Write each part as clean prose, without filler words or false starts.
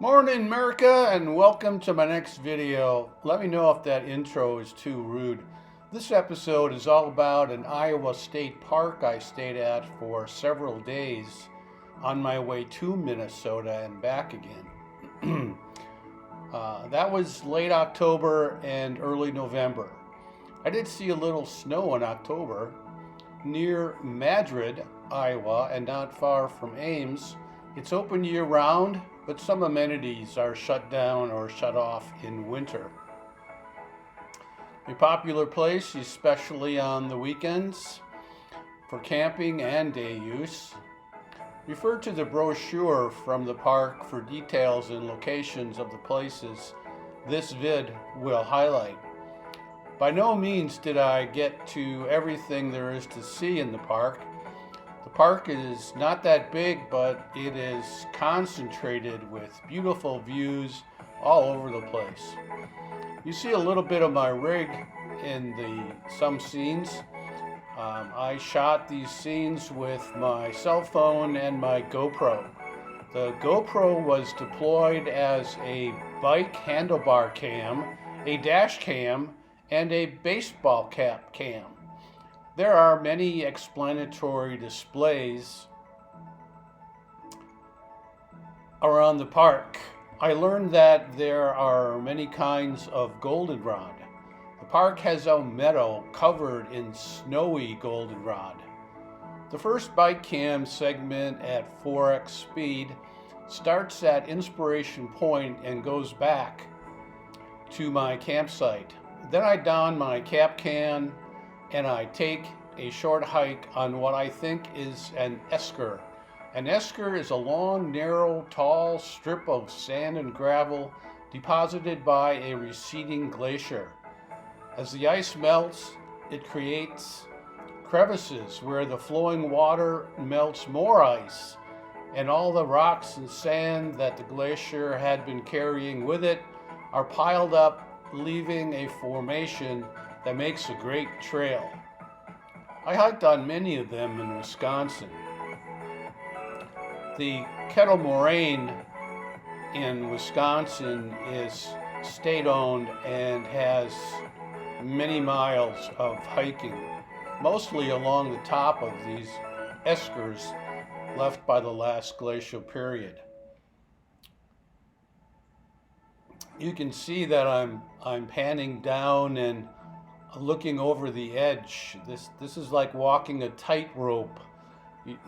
Morning, America, and welcome to my next video. Let me know if that intro is too rude. This episode is all about an Iowa State Park I stayed at for several days on my way to Minnesota and back again. That was late October and early November. I did see a little snow in October near Madrid, Iowa, and not far from Ames. It's open year round, but some amenities are shut down or shut off in winter. A popular place, especially on the weekends, for camping and day use. Refer to the brochure from the park for details and locations of the places this vid will highlight. By no means did I get to everything there is to see in the park. The park is not that big, but it is concentrated with beautiful views all over the place. You see a little bit of my rig in some scenes. I shot these scenes with my cell phone and my GoPro. The GoPro was deployed as a bike handlebar cam, a dash cam, and a baseball cap cam. There are many explanatory displays around the park. I learned that there are many kinds of goldenrod. The park has a meadow covered in snowy goldenrod. The first bike cam segment at 4x speed starts at Inspiration Point and goes back to my campsite. Then I don my cap can and I take a short hike on what I think is an esker. An esker is a long, narrow, tall strip of sand and gravel deposited by a receding glacier. As the ice melts, it creates crevices where the flowing water melts more ice, and all the rocks and sand that the glacier had been carrying with it are piled up, leaving a formation that makes a great trail. I hiked on many of them in Wisconsin. The Kettle Moraine in Wisconsin is state-owned and has many miles of hiking, mostly along the top of these eskers left by the last glacial period. You can see that I'm panning down and looking over the edge. This is like walking a tightrope.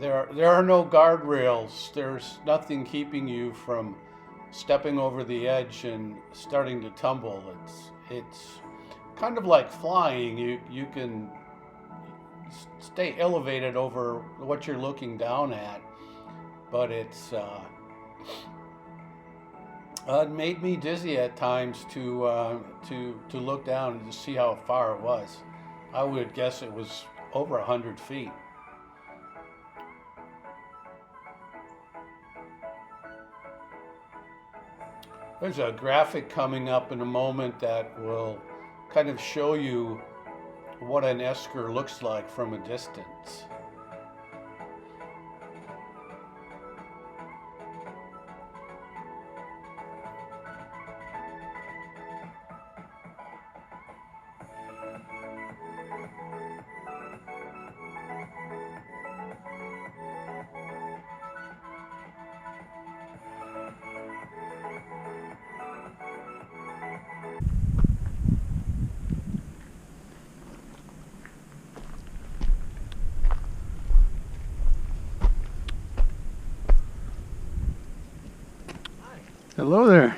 There are no guardrails. There's nothing keeping you from stepping over the edge and starting to tumble. It's kind of like flying. You can stay elevated over what you're looking down at, but it made me dizzy at times to look down and to see how far it was. I would guess it was over 100 feet. There's a graphic coming up in a moment that will kind of show you what an esker looks like from a distance. Hello there.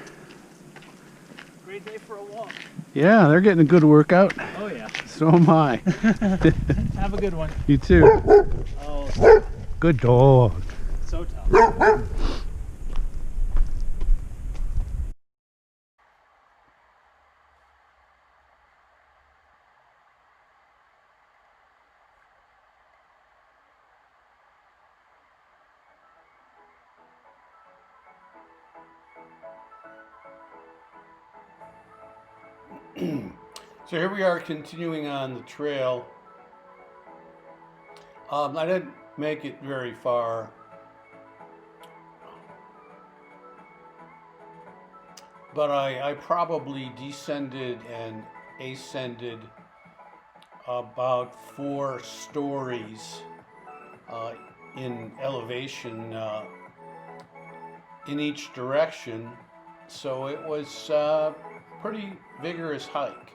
Great day for a walk. Yeah, they're getting a good workout. Oh yeah. So am I. Have a good one. You too. Oh, Good dog. so tough. So here we are continuing on the trail. I didn't make it very far. but I probably descended and ascended about 4 stories in elevation in each direction. So it was a pretty vigorous hike.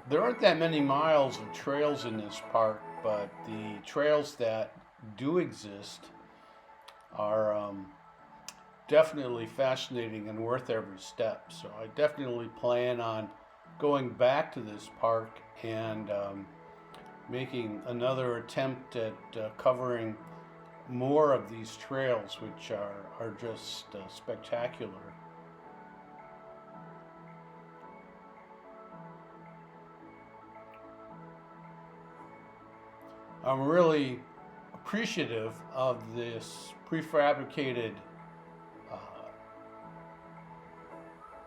There aren't that many miles of trails in this park, but the trails that do exist are definitely fascinating and worth every step. So I definitely plan on going back to this park and making another attempt at covering more of these trails, which are just spectacular. I'm really appreciative of this prefabricated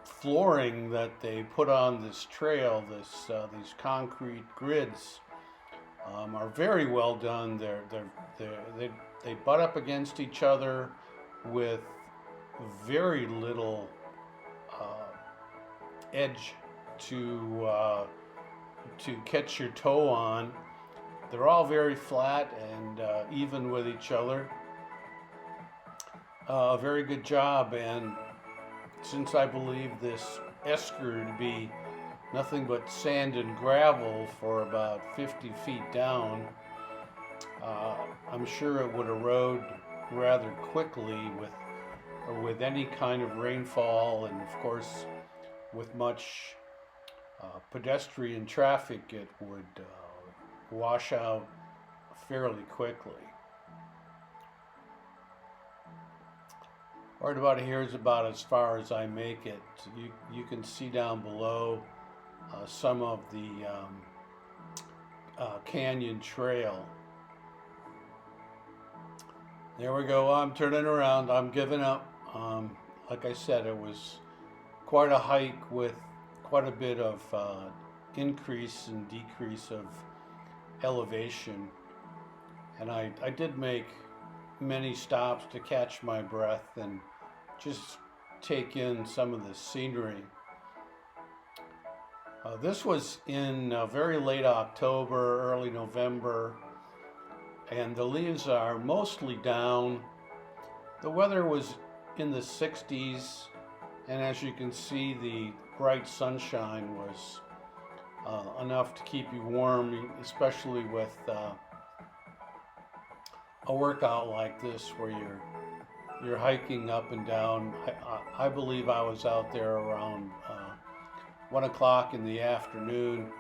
flooring that they put on this trail. These concrete grids are very well done. They butt up against each other with very little edge to catch your toe on. They're all very flat and even with each other. A very good job, and since I believe this esker to be nothing but sand and gravel for about 50 feet down, I'm sure it would erode rather quickly with any kind of rainfall, and of course with much pedestrian traffic it would wash out fairly quickly. Right about here is about as far as I make it. You can see down below some of the canyon trail. There we go. I'm turning around. I'm giving up. Like I said, it was quite a hike with quite a bit of increase and decrease of elevation. And I did make many stops to catch my breath and just take in some of the scenery. This was in very late October, early November, and the leaves are mostly down. The weather was in the 60s, and as you can see, the bright sunshine was enough to keep you warm, especially with a workout like this where you're hiking up and down. I believe I was out there around 1 o'clock in the afternoon.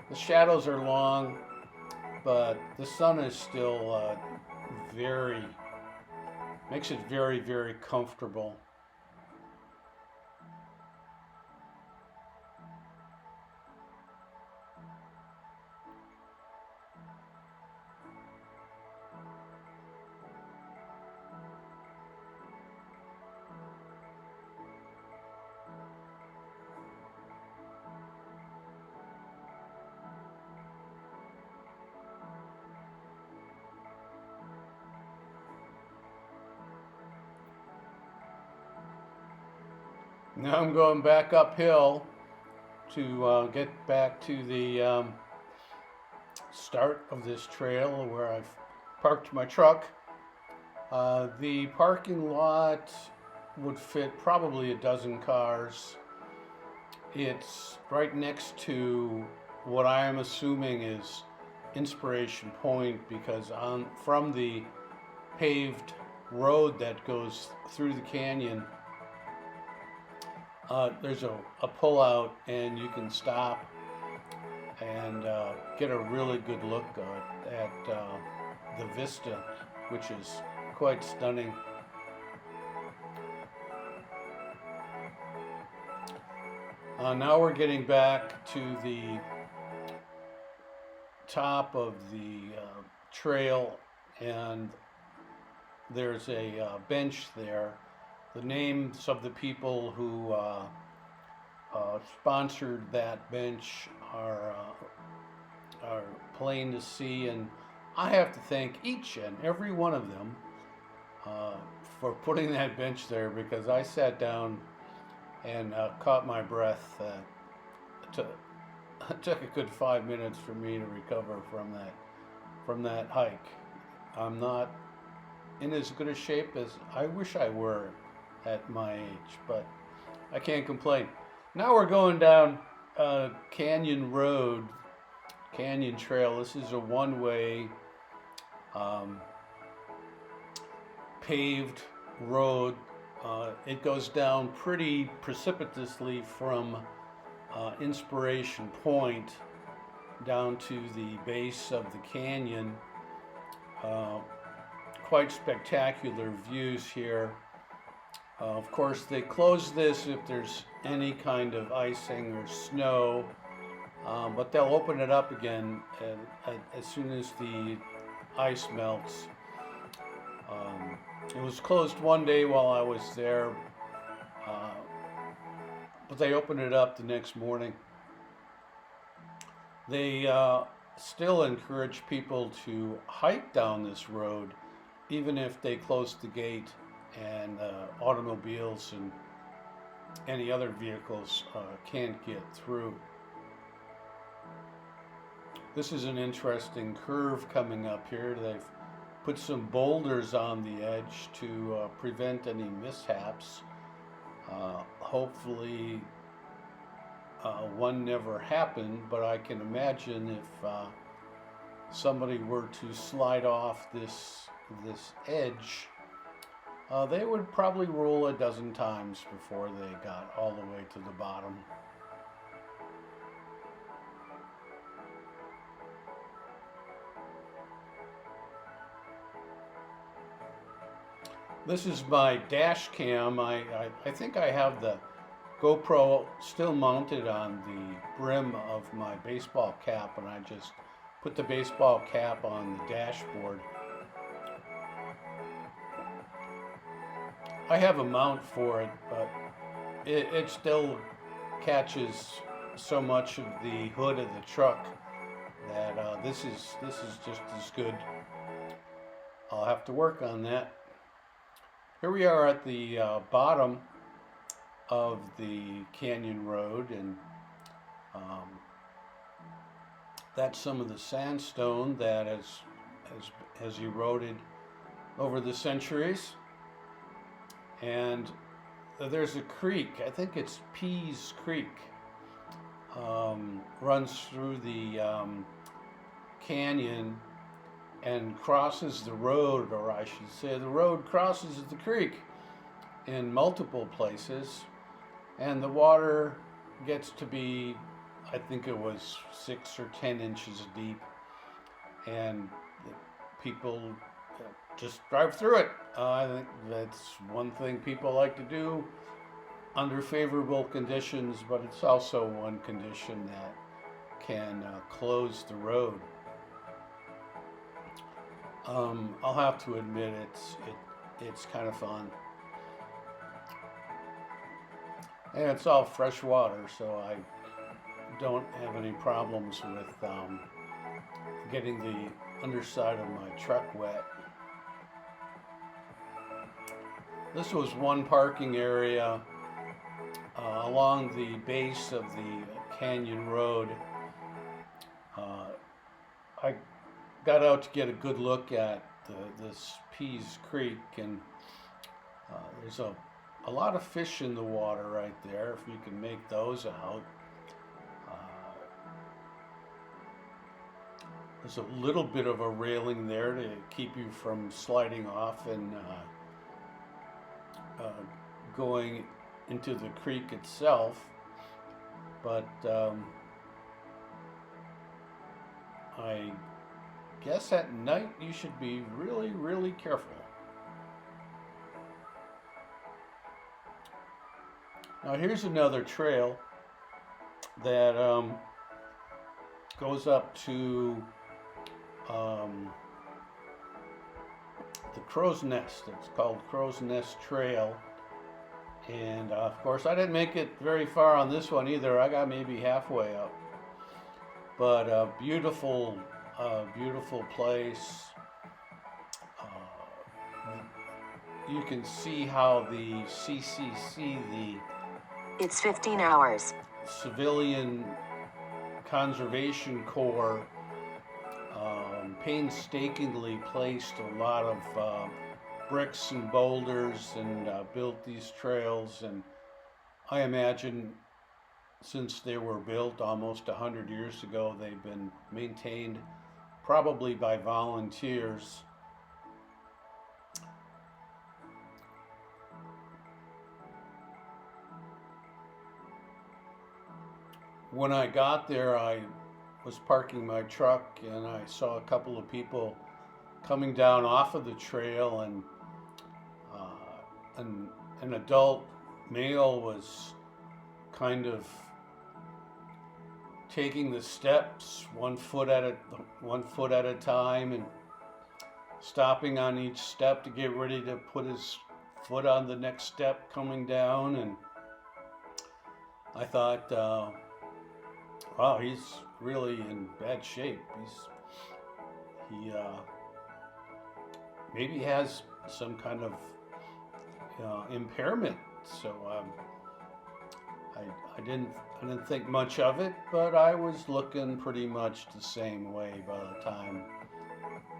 The shadows are long, but the sun is still makes it very, very comfortable. Now I'm going back uphill to get back to the start of this trail where I've parked my truck. The parking lot would fit probably a dozen cars. It's right next to what I am assuming is Inspiration Point, because from the paved road that goes through the canyon, there's a pull-out, and you can stop and get a really good look at the vista, which is quite stunning. Now we're getting back to the top of the trail, and there's a bench there. The names of the people who sponsored that bench are plain to see, and I have to thank each and every one of them for putting that bench there, because I sat down and caught my breath. It took a good 5 minutes for me to recover from that hike. I'm not in as good a shape as I wish I were at my age, but I can't complain. Now we're going down Canyon Road, Canyon Trail. This is a one-way paved road. It goes down pretty precipitously from Inspiration Point down to the base of the canyon. Quite spectacular views here. Of course, they close this if there's any kind of icing or snow, but they'll open it up again as soon as the ice melts. It was closed one day while I was there, but they opened it up the next morning. They still encourage people to hike down this road, even if they close the gate and automobiles and any other vehicles can't get through. This is an interesting curve coming up here. They've put some boulders on the edge to prevent any mishaps. Hopefully one never happened, but I can imagine if somebody were to slide off this edge, they would probably roll a dozen times before they got all the way to the bottom. This is my dash cam. I think I have the GoPro still mounted on the brim of my baseball cap, and I just put the baseball cap on the dashboard. I have a mount for it, but it still catches so much of the hood of the truck that this is just as good. I'll have to work on that. Here we are at the bottom of the canyon road, and that's some of the sandstone that has eroded over the centuries. And there's a creek, I think it's Pease Creek, runs through the canyon and crosses the road, or I should say the road crosses the creek in multiple places, and the water gets to be, I think it was 6 or 10 inches deep, and people just drive through it. I think that's one thing people like to do under favorable conditions, but it's also one condition that can close the road. I'll have to admit it's kind of fun, and it's all fresh water, so I don't have any problems with getting the underside of my truck wet. This was one parking area along the base of the canyon road. I got out to get a good look at this Pease Creek, and there's a lot of fish in the water right there, if you can make those out. There's a little bit of a railing there to keep you from sliding off and going into the creek itself, but I guess at night you should be really, really careful. Now here's another trail that goes up to the Crow's Nest. It's called Crow's Nest Trail, and of course I didn't make it very far on this one either. I got maybe halfway up, but a beautiful place. You can see how the CCC, the It's 15 hours. Civilian Conservation Corps painstakingly placed a lot of bricks and boulders and built these trails. And I imagine since they were built almost 100 years ago, they've been maintained probably by volunteers. When I got there, I was parking my truck and I saw a couple of people coming down off of the trail, and an adult male was kind of taking the steps one foot at a time and stopping on each step to get ready to put his foot on the next step coming down. And I thought, wow, he's really in bad shape. He maybe has some kind of impairment. So I didn't think much of it, but I was looking pretty much the same way by the time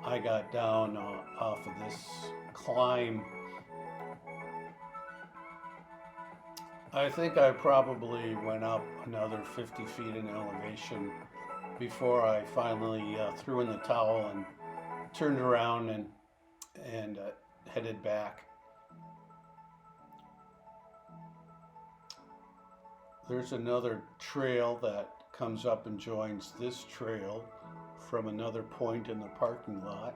I got down off of this climb. I think I probably went up another 50 feet in elevation before I finally threw in the towel and turned around and headed back. There's another trail that comes up and joins this trail from another point in the parking lot.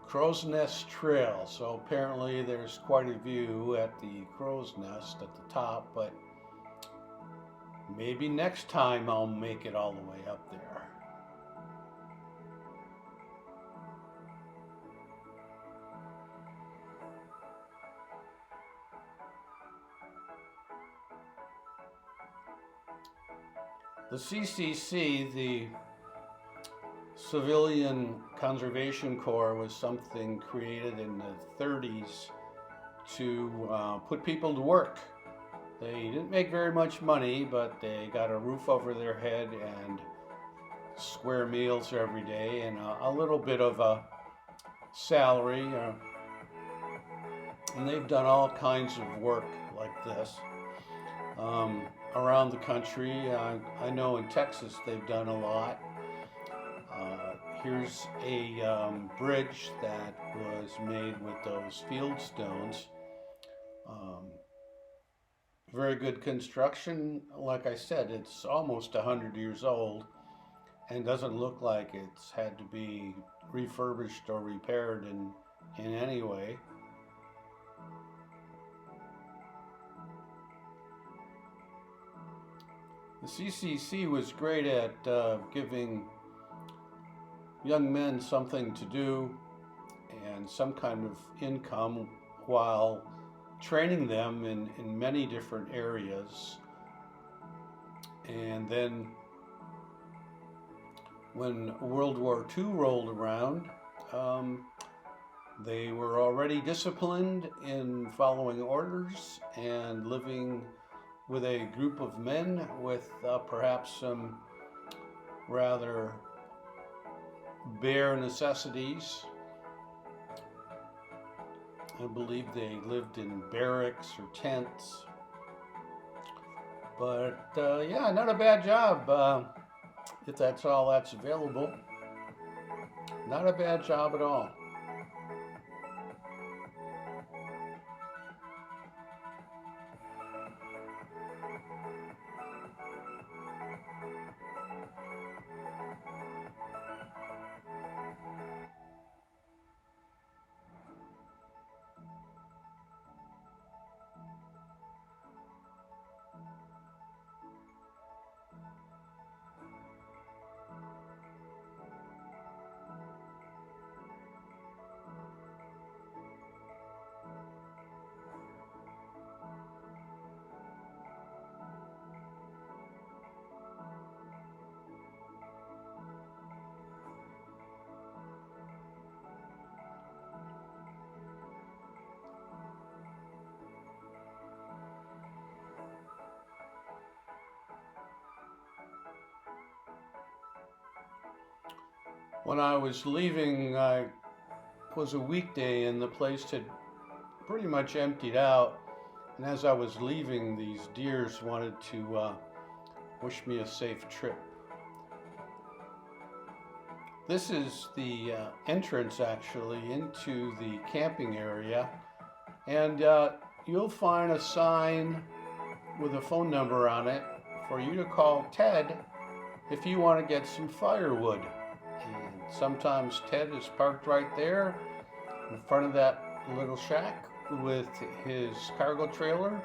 Crow's Nest Trail. So apparently there's quite a view at the Crow's Nest at the top, but maybe next time I'll make it all the way up there. The CCC, the Civilian Conservation Corps, was something created in the 30s to put people to work. They didn't make very much money, but they got a roof over their head and square meals every day and a little bit of a salary. And they've done all kinds of work like this around the country. I know in Texas they've done a lot. Here's a bridge that was made with those field stones. Very good construction. Like I said, it's almost 100 years old and doesn't look like it's had to be refurbished or repaired in any way. The CCC was great at giving young men something to do and some kind of income while training them in many different areas. And then when World War II rolled around, they were already disciplined in following orders and living with a group of men with perhaps some rather bare necessities. I believe they lived in barracks or tents. But yeah, not a bad job if that's all that's available. Not a bad job at all. When I was leaving, it was a weekday and the place had pretty much emptied out. And as I was leaving, these deers wanted to wish me a safe trip. This is the entrance actually into the camping area, and you'll find a sign with a phone number on it for you to call Ted if you want to get some firewood. And sometimes Ted is parked right there in front of that little shack with his cargo trailer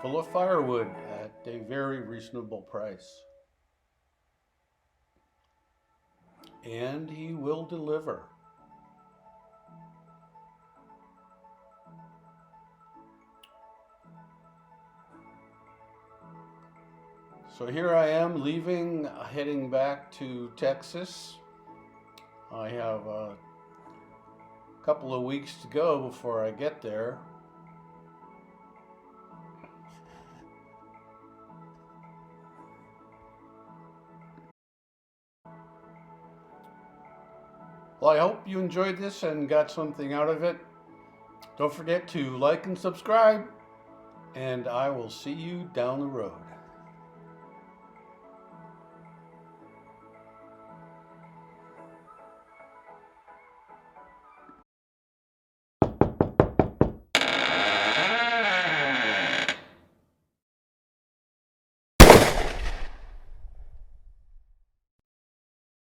full of firewood at a very reasonable price. And he will deliver. So here I am leaving, heading back to Texas. I have a couple of weeks to go before I get there. Well, I hope you enjoyed this and got something out of it. Don't forget to like and subscribe, and I will see you down the road.